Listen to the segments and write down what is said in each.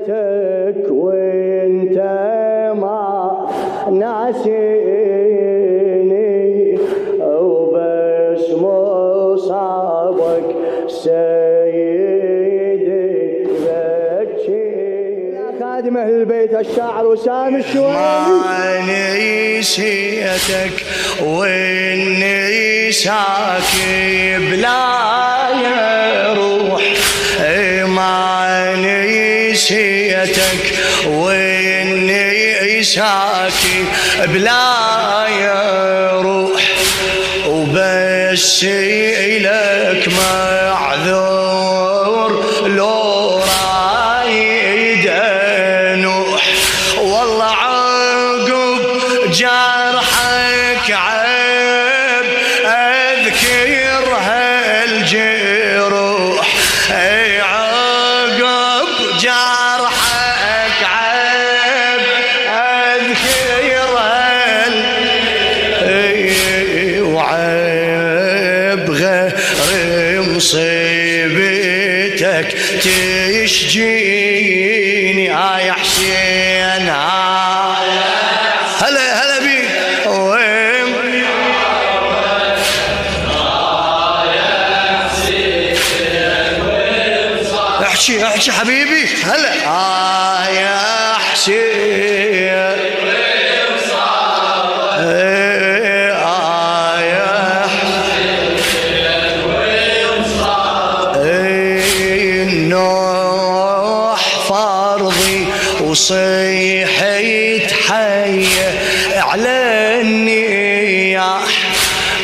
بيتك وانت ما ناسيني، وبس مصابك سيدي بكي. خادم اهل البيت الشاعر وسام الشويني. ما نسيتك واني ساكي بلا يروح، ما نسيتك واني ساكي بلا يروح، وبس إلك معذور لو رايد نوح. والله عقب جرحك عيب أذكر هالجروح، عقب جرحك عيب أذكر وعيب غير مصيبتك تشجيني يا حسين. هلا هلا بيك. احكي حبيبي. هلا يا حسين. النوح فرضي وصيحة حية على النياح،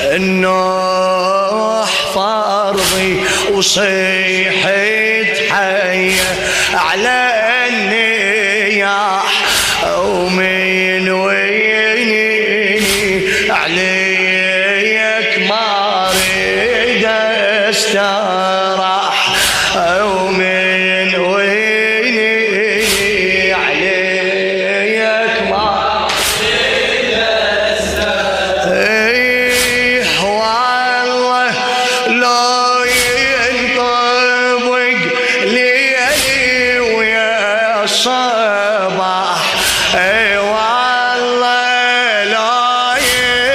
النوح فرضي وصيحة حية على النياح، ومن ويني عليك ما اريد استراح، ومن ويني عليك ما اريد استراح. والله لو ينطبق ليلي ويا الصباح، والله لا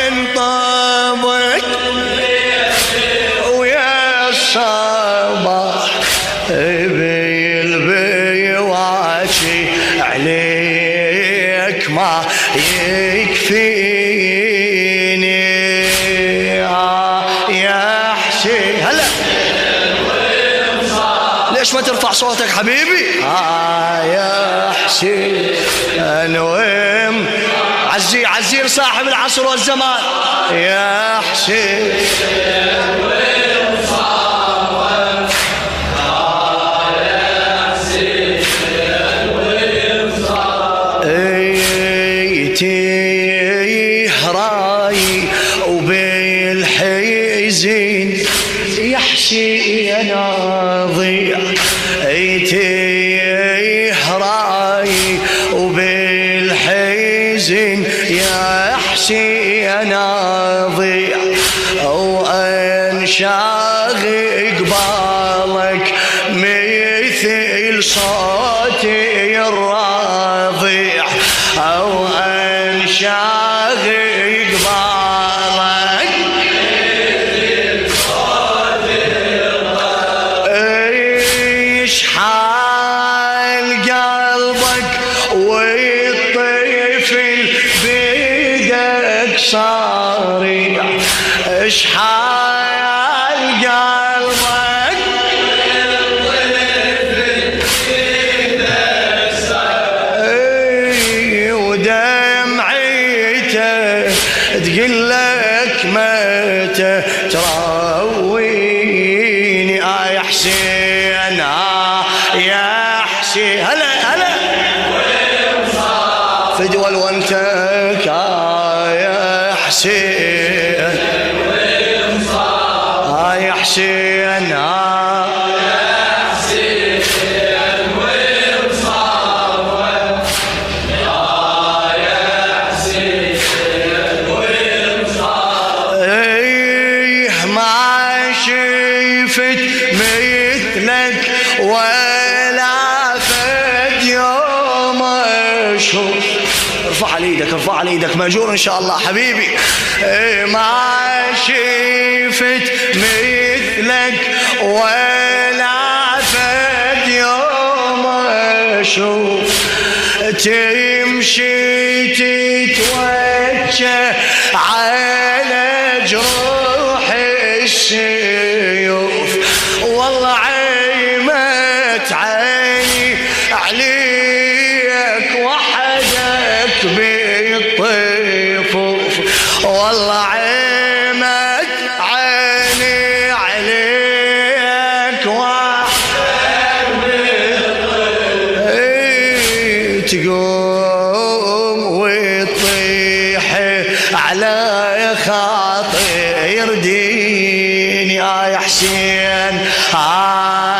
ينطبق ويا الصباح، بالبيواتي عليك ما يكفيني يا حسين. هلا ليش ما ترفع صوتك حبيبي؟ يا حسين انوم عزير صاحب العصر والزمان يا حسين. راي وبالحزين يحشي انا ضيع، راي وبالحزين يحشي انا ضيع، وانشاغي قبالك مثل صوتي الرضيع، او انشاغي قبالك مثل صوتي الرضيع. اشحال قلبك والطفل بيدك صاريع، اشحال قلبك ودمعيته تقول لك متى ترويني يا حسين يا حسين. هلا هلا فدوى وانتك يا حسين يا حسين شفت مثلك ولا فد شوف ارفع لي ايدك ارفع لي ايدك ماجور ان شاء الله حبيبي. ما شفت مثلك ولا فد يوم اشوف تمشي تتوجه على جروح السيوف والله عيمت عيني عليك وحدك بالطفوف والله عيمت عيني عليك وحدك بالطفوف تقوم وتطيح على خاطر ديني يا حسين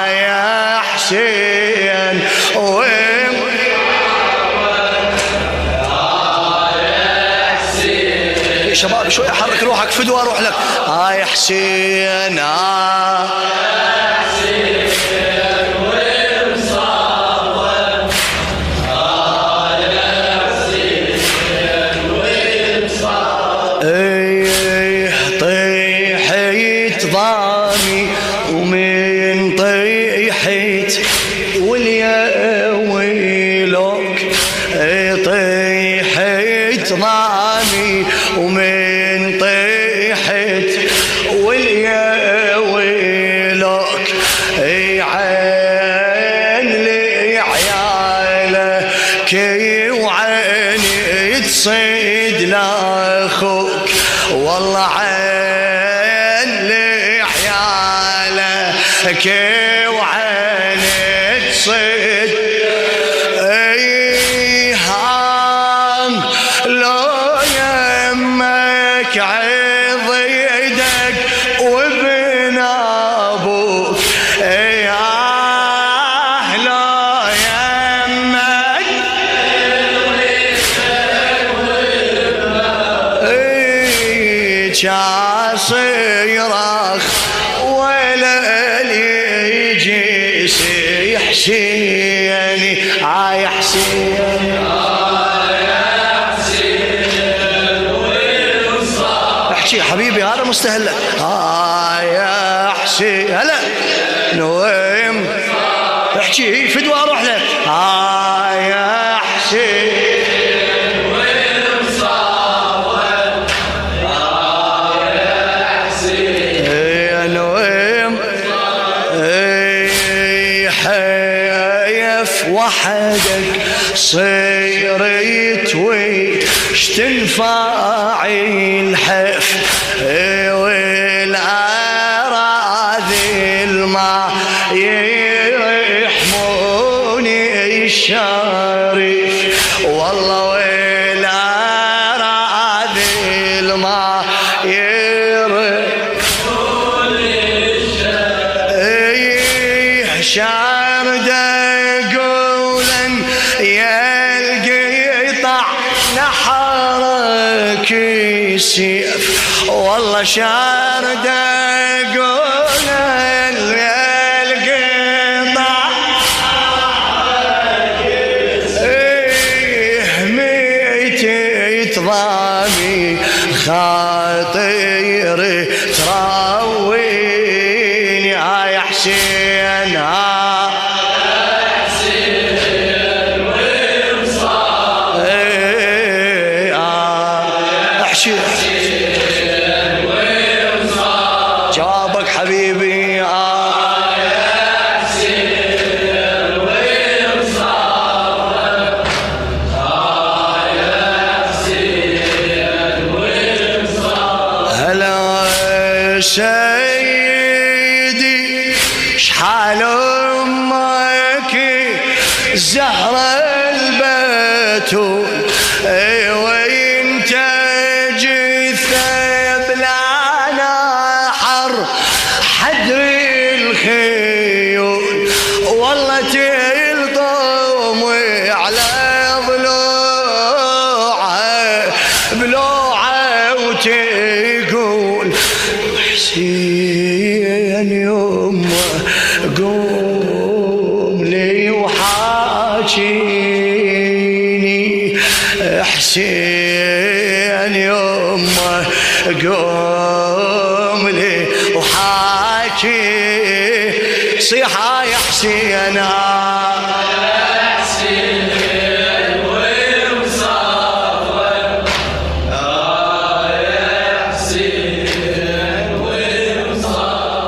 يا حسين شباب شوي حرك روحك فدوى اروح لك. يا حسين طيحت ضامي ومن طيحت واليا ويلوك طيحت ضامي ومن طيحت واليا ويلوك عين لي عيالك وعيني تصيد لاخوك والله عين لي عيالك وعيني تصيد لو يمك عض يدك وابن ابوك لو يمك صيرخ ولا اللي يجي يحشيني يا حسين احكي حبيبي هذا مستهل لك يا حسين هلا نويم احكي فدوى اروح لك يا حسين وحدك صيرت وش تنفع الحف والأراذل ما يحموني الشريف والله والأراذل ما يحموني الشريف شارد نحرك السيف والله شارد اقول القطع ميت ضامي خاطر تراويني يا حسين جوابك حبيبي هلا سيدي شحال امك زهرة البتول وانت حدر الخيول والله تلطم على ضلوعه وتقول حسين يمه قوم لي وحاجيني قوم لي وحاكي صيحة يا حسين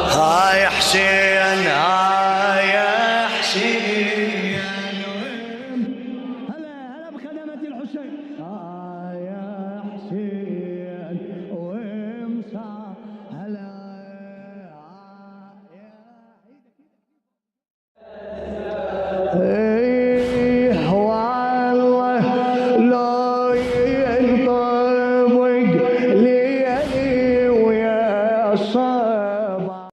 هاي حسين